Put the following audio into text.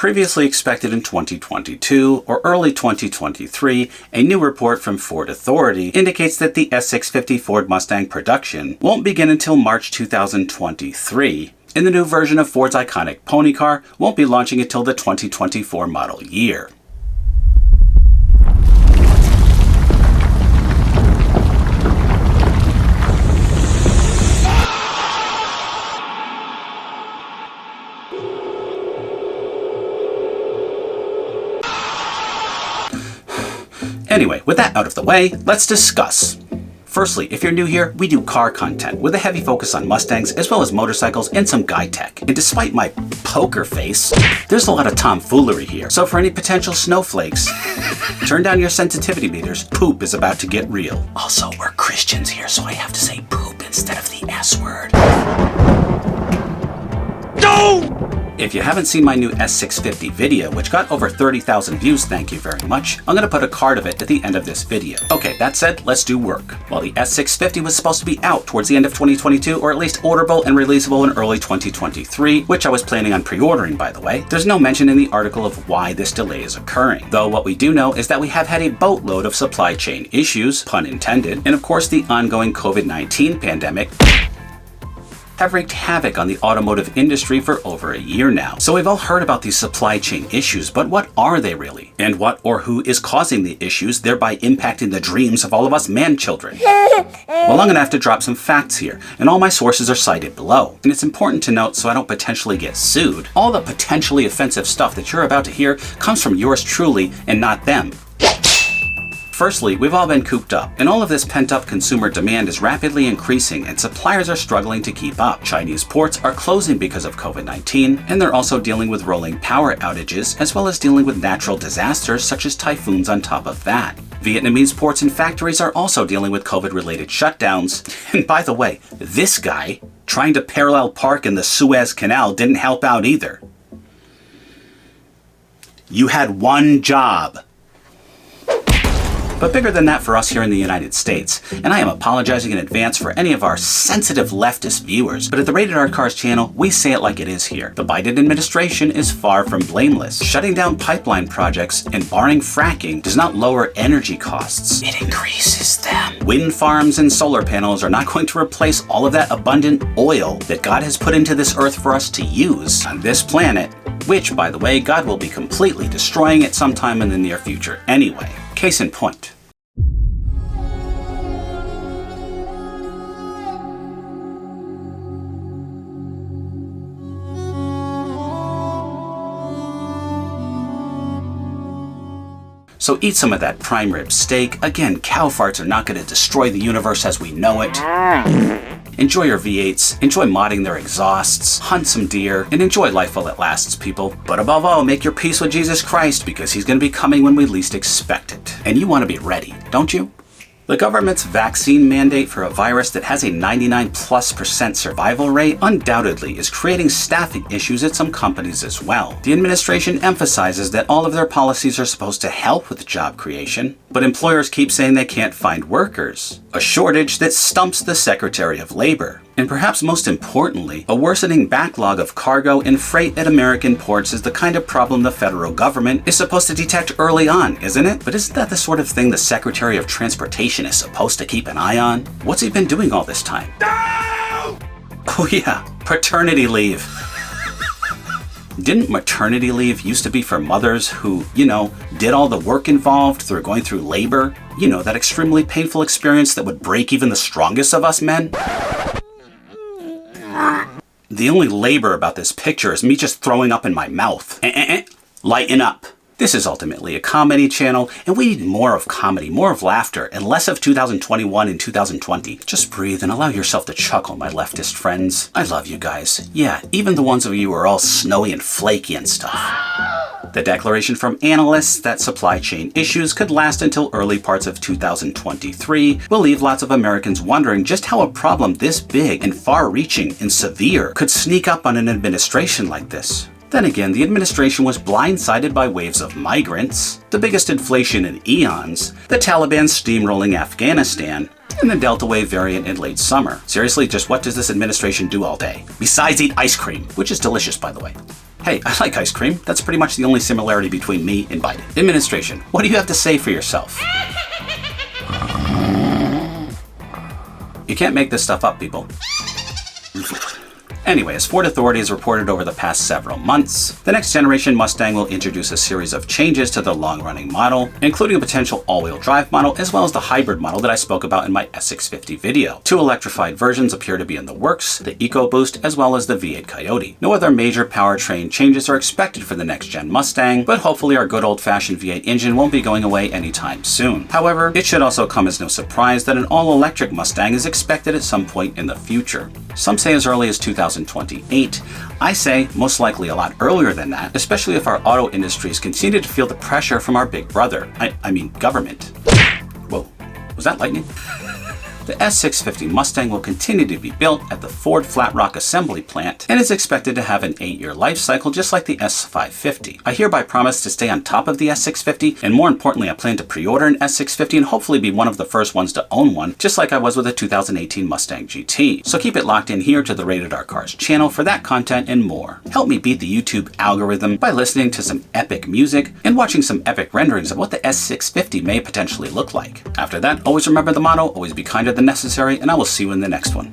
Previously expected in 2022 or early 2023, a new report from Ford Authority indicates that the S650 Ford Mustang production won't begin until March 2023, and the new version of Ford's iconic pony car won't be launching until the 2024 model year. Anyway, with that out of the way, let's discuss. Firstly, if you're new here, we do car content with a heavy focus on Mustangs as well as motorcycles and some guy tech. And despite my poker face, there's a lot of tomfoolery here. So for any potential snowflakes, turn down your sensitivity meters. Poop is about to get real. Also, we're Christians here, so I have to say poop instead of the S word. No! If you haven't seen my new S650 video, which got over 30,000 views, thank you very much, I'm going to put a card of it at the end of this video. Okay, that said, let's do work. While the S650 was supposed to be out towards the end of 2022, or at least orderable and releasable in early 2023, which I was planning on pre-ordering by the way, there's no mention in the article of why this delay is occurring. Though what we do know is that we have had a boatload of supply chain issues, pun intended, and of course the ongoing COVID-19 pandemic have wreaked havoc on the automotive industry for over a year now. So we've all heard about these supply chain issues, but what are they really? And what or who is causing the issues, thereby impacting the dreams of all of us man-children? Well, I'm gonna have to drop some facts here, and all my sources are cited below. And it's important to note, so I don't potentially get sued, all the potentially offensive stuff that you're about to hear comes from yours truly and not them. Firstly, we've all been cooped up, and all of this pent-up consumer demand is rapidly increasing and suppliers are struggling to keep up. Chinese ports are closing because of COVID-19, and they're also dealing with rolling power outages, as well as dealing with natural disasters such as typhoons on top of that. Vietnamese ports and factories are also dealing with COVID-related shutdowns. And by the way, this guy trying to parallel park in the Suez Canal didn't help out either. You had one job. But bigger than that for us here in the United States, and I am apologizing in advance for any of our sensitive leftist viewers, but at the Rated R Cars channel, we say it like it is here. The Biden administration is far from blameless. Shutting down pipeline projects and barring fracking does not lower energy costs. It increases them. Wind farms and solar panels are not going to replace all of that abundant oil that God has put into this earth for us to use on this planet, which, by the way, God will be completely destroying it sometime in the near future anyway. Case in point. So eat some of that prime rib steak. Again, cow farts are not going to destroy the universe as we know it. Enjoy your V8s, enjoy modding their exhausts, hunt some deer, and enjoy life while it lasts, people. But above all, make your peace with Jesus Christ, because he's going to be coming when we least expect it. And you want to be ready, don't you? The government's vaccine mandate for a virus that has a 99+% survival rate undoubtedly is creating staffing issues at some companies as well. The administration emphasizes that all of their policies are supposed to help with job creation, but employers keep saying they can't find workers. A shortage that stumps the Secretary of Labor. And perhaps most importantly, a worsening backlog of cargo and freight at American ports is the kind of problem the federal government is supposed to detect early on, isn't it? But isn't that the sort of thing the Secretary of Transportation is supposed to keep an eye on? What's he been doing all this time? No! Oh yeah, paternity leave. Didn't maternity leave used to be for mothers who, did all the work involved through going through labor? That extremely painful experience that would break even the strongest of us men? The only labor about this picture is me just throwing up in my mouth. Lighten up. This is ultimately a comedy channel, and we need more of comedy, more of laughter, and less of 2021 and 2020. Just breathe and allow yourself to chuckle, my leftist friends. I love you guys. Yeah, even the ones of you who are all snowy and flaky and stuff. The declaration from analysts that supply chain issues could last until early parts of 2023 will leave lots of Americans wondering just how a problem this big and far-reaching and severe could sneak up on an administration like this. Then again, the administration was blindsided by waves of migrants, the biggest inflation in eons, the Taliban steamrolling Afghanistan, and the Delta Wave variant in late summer. Seriously, just what does this administration do all day? Besides eat ice cream, which is delicious, by the way. Hey, I like ice cream. That's pretty much the only similarity between me and Biden. Administration, what do you have to say for yourself? You can't make this stuff up, people. Anyway, as Ford authorities reported over the past several months, the next generation Mustang will introduce a series of changes to the long-running model, including a potential all-wheel drive model as well as the hybrid model that I spoke about in my S650 video. 2 electrified versions appear to be in the works, the EcoBoost as well as the V8 Coyote. No other major powertrain changes are expected for the next-gen Mustang, but hopefully our good old-fashioned V8 engine won't be going away anytime soon. However, it should also come as no surprise that an all-electric Mustang is expected at some point in the future. Some say as early as 2028. I say most likely a lot earlier than that, especially if our auto industries continue to feel the pressure from our big brother. I mean government. Whoa, was that lightning? The S650 Mustang will continue to be built at the Ford Flat Rock Assembly Plant and is expected to have an 8-year life cycle just like the S550. I hereby promise to stay on top of the S650, and more importantly, I plan to pre-order an S650 and hopefully be one of the first ones to own one, just like I was with the 2018 Mustang GT. So keep it locked in here to the Rated R Cars channel for that content and more. Help me beat the YouTube algorithm by listening to some epic music and watching some epic renderings of what the S650 may potentially look like. After that, always remember the motto, always be kinder than necessary, and I will see you in the next one.